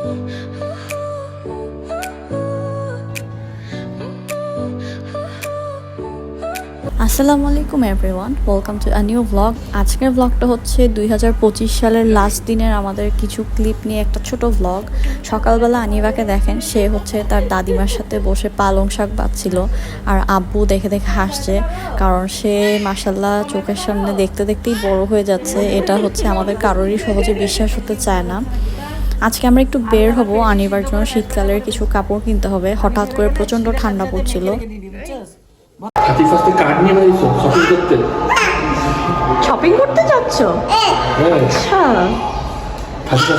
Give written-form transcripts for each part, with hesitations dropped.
আসসালামু আলাইকুম everyone, welcome to a new blog. আজকের ব্লগটা হচ্ছে 2025 সালের লাস্ট দিনের আমাদের কিছু ক্লিপ নিয়ে একটা ছোট ব্লগ। সকালবেলা আনিবাকে দেখেন, সে হচ্ছে তার দাদিমার সাথে বসে পালং শাক বাচ্ছিল, আর আব্বু দেখে দেখে হাসছে, কারণ সে মাশাল্লাহ চোখের সামনে দেখতে দেখতেই বড় হয়ে যাচ্ছে। এটা হচ্ছে আমাদের কারোরই সহজে বিশ্বাস হতে চায় না। আজকে আমরা একটু বের হব, আনিবার জন্য শীতকালের কিছু কাপড় কিনতে হবে। হঠাৎ করে প্রচণ্ড ঠান্ডা পড়ছিল। শপিং করতে যাচ্ছ? আচ্ছা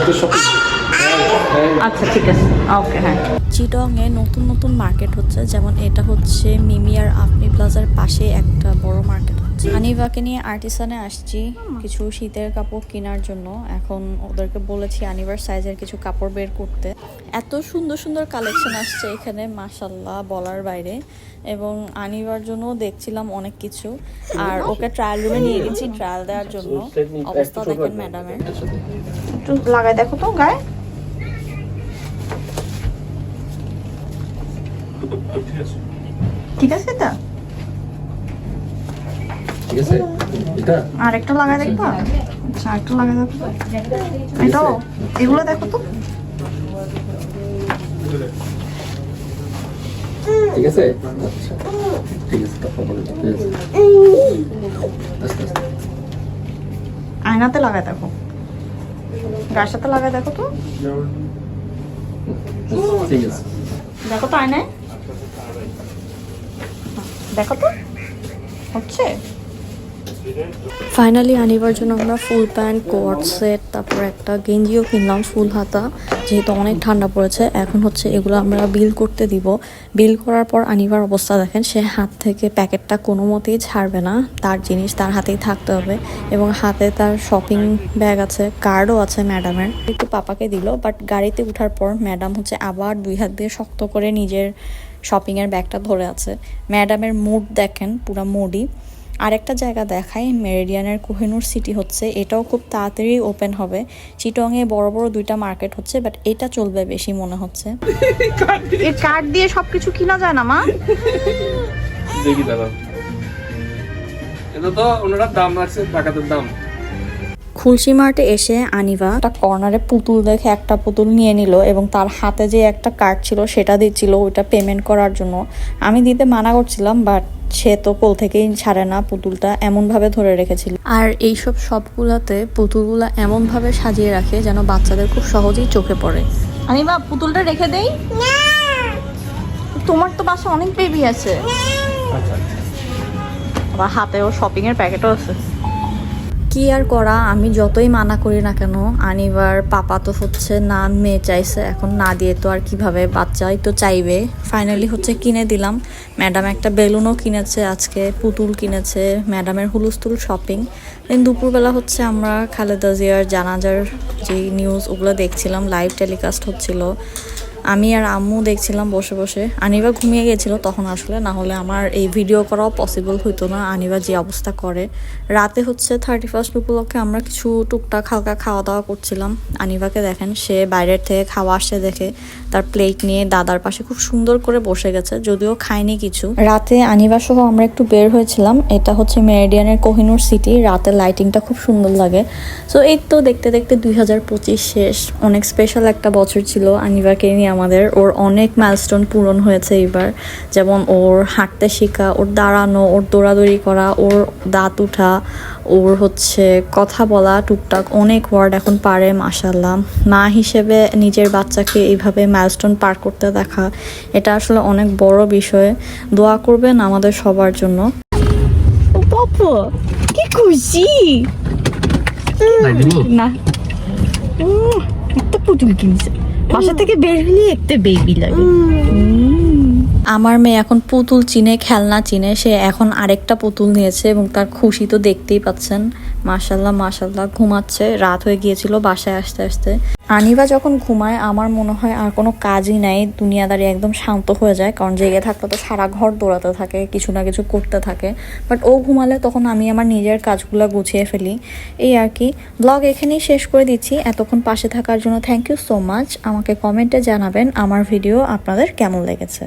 আচ্ছা, ঠিক আছে, ওকে। হ্যাঁ, চিটংয়ে নতুন নতুন মার্কেট হচ্ছে, যেমন এটা হচ্ছে মিমি আর আফনি প্লাজার পাশে একটা বড় মার্কেট হচ্ছে। আনিভাকে নিয়ে আর্টিসানে আসছি কিছু শীতের কাপড় কেনার জন্য। এখন ওদেরকে বলেছি আনিভার সাইজের কিছু কাপড় বের করতে। এত সুন্দর সুন্দর কালেকশন আসছে এখানে, মাশাল্লাহ বলার বাইরে। এবং আনিবার জন্য দেখছিলাম অনেক কিছু, আর ওকে ট্রায়াল রুমে নিয়ে গেছি ট্রায়াল দেওয়ার জন্য। অবস্থা দেখেন ম্যাডামের, একটু লাগাই দেখো তো গায়ে। ঠিক আছে, এটা আর একটা লাগাই দেখো। আচ্ছা, একটা লাগাই দেখো। এটাও, এগুলো দেখো তো। ঠিক আছে, আচ্ছা ঠিক আছে, আয়নাতে লাগাই দেখো, গায়ের সাথে লাগাই দেখো তো। ঠিক আছে, দেখো তো আয়নায়, দেখো তো হচ্ছে। ফাইনালি আনিবার জন্য আমরা ফুল প্যান্ট, কোট সেট, তারপর একটা গেঞ্জিও কিনলাম ফুল হাতা, যেহেতু অনেক ঠান্ডা পড়েছে। এখন হচ্ছে এগুলো আমরা বিল করতে দিব। বিল করার পর আনিবার অবস্থা দেখেন, সে হাত থেকে প্যাকেটটা কোনো মতেই ছাড়বে না, তার জিনিস তার হাতেই থাকতে হবে। এবং হাতে তার শপিং ব্যাগ আছে, কার্ডও আছে ম্যাডামের। একটু পাপাকে দিল, বাট গাড়িতে ওঠার পর ম্যাডাম হচ্ছে আবার দুই হাত দিয়ে শক্ত করে নিজের শপিংয়ের ব্যাগটা ধরে আছে। ম্যাডামের মুড দেখেন, পুরা মুডই। আরেকটা জায়গা দেখাই, মেরিডিয়ানের কোহিনুর সিটি হচ্ছে, এটাও খুব তাড়াতাড়ি ওপেন হবে। চিটংয়ে বড় বড় দুইটা মার্কেট হচ্ছে, বাট এটা চলবে বেশি মনে হচ্ছে। এই কার্ড দিয়ে সবকিছু কিনা যায় না মা? দেখি দাদা, এটা তো ওনারা দাম রাখছে, টাকাদের দাম। খুলশি মার্টে এসে আনিবা একটা কর্নারে পুতুল দেখে একটা পুতুল নিয়ে নিল, এবং তার হাতে যে একটা কার্ড ছিল সেটা দিচ্ছিল ওইটা পেমেন্ট করার জন্য। আমি দিতে মানা করছিলাম, বাট সে তো কোল থেকেই ছাড়ে না, পুতুলটা এমনভাবে ধরে রেখেছিল। আর এইসব সবগুলাতে পুতুলগুলা এমনভাবে সাজিয়ে রাখে যেন বাচ্চাদের খুব সহজেই চোখে পড়ে। আনিবা, পুতুলটা রেখে দেই? তোমার তো বাসা অনেক বেবি আছে। আবার হাতেও শপিং এর প্যাকেটও আছে। কি আর করা, আমি যতই মানা করি না কেন, আনিবার পাপা তো হচ্ছে না, মেয়ে চাইছে, এখন না দিয়ে তো আর কিভাবে, বাচ্চাই তো চাইবে। ফাইনালি হচ্ছে কিনে দিলাম। ম্যাডাম একটা বেলুনও কিনেছে, আজকে পুতুল কিনেছে। ম্যাডামের হুলস্থুল শপিং। দেন দুপুরবেলা হচ্ছে আমরা খালেদা জিয়ার জানাজার যে নিউজ ওগুলো দেখছিলাম, লাইভ টেলিকাস্ট হচ্ছিল। আমি আর আম্মু দেখছিলাম বসে বসে। আনিবা ঘুমিয়ে গেছিল তখন আসলে, না হলে আমার এই ভিডিও করাও পসিবল হইতো না, আনিবা যে অবস্থা করে। রাতে হচ্ছে 31st উপলক্ষে আমরা কিছু টুকটাক হালকা খাওয়া দাওয়া করছিলাম। আনিবাকে দেখেন, সে বাইরের থেকে খাওয়া আসছে দেখে তার প্লেট নিয়ে দাদার পাশে খুব সুন্দর করে বসে গেছে, যদিও খায়নি কিছু। রাতে আনিবা সহ আমরা একটু বের হয়েছিলাম। এটা হচ্ছে মেরিডিয়ানের কোহিনুর সিটি, রাতের লাইটিংটা খুব সুন্দর লাগে। সো এই তো দেখতে দেখতে 2025 শেষ। অনেক স্পেশাল একটা বছর ছিল আনিবাকে নিয়ে আমাদের। ওর অনেক মাইলস্টোন পূরণ হয়েছে এবার, যেমন ওর হাঁটতে শেখা, ওর দাঁড়ানো, ওর দৌড়াদৌড়ি করা, ওর দাঁত উঠা, ওর হচ্ছে কথা বলা, টুকটাক অনেক ওয়ার্ড এখন পারে মাশাআল্লাহ। মা হিসেবে নিজের বাচ্চাকে এইভাবে মাইলস্টোন পার করতে দেখা, এটা আসলে অনেক বড় বিষয়। দোয়া করবেন আমাদের সবার জন্য। ও বাবা, কি খুশি না, একটা পুতুল কিনছে, বাসা থেকে বের হলে একটা বেবি লাগে। আমার মেয়ে এখন পুতুল চিনে, খেলনা চিনে। সে এখন আরেকটা পুতুল নিয়েছে এবং তার খুশি তো দেখতেই পাচ্ছেন। মাশাল্লাহ মাশাল্লাহ, ঘুমাচ্ছে। রাত হয়ে গিয়েছিল বাসায় আসতে আসতে। আনিবা যখন ঘুমায় আমার মনে হয় আর কোনো কাজই নাই, দুনিয়াদারি একদম শান্ত হয়ে যায়, কারণ জেগে থাকলে তো সারা ঘর দৌড়াতে থাকে, কিছু না কিছু করতে থাকে। বাট ও ঘুমালে তখন আমি আমার নিজের কাজগুলো গুছিয়ে ফেলি, এই আর কি। ব্লগ এখানেই শেষ করে দিচ্ছি। এতক্ষণ পাশে থাকার জন্য থ্যাংক ইউ সো মাচ। আমাকে কমেন্টে জানাবেন আমার ভিডিও আপনাদের কেমন লেগেছে।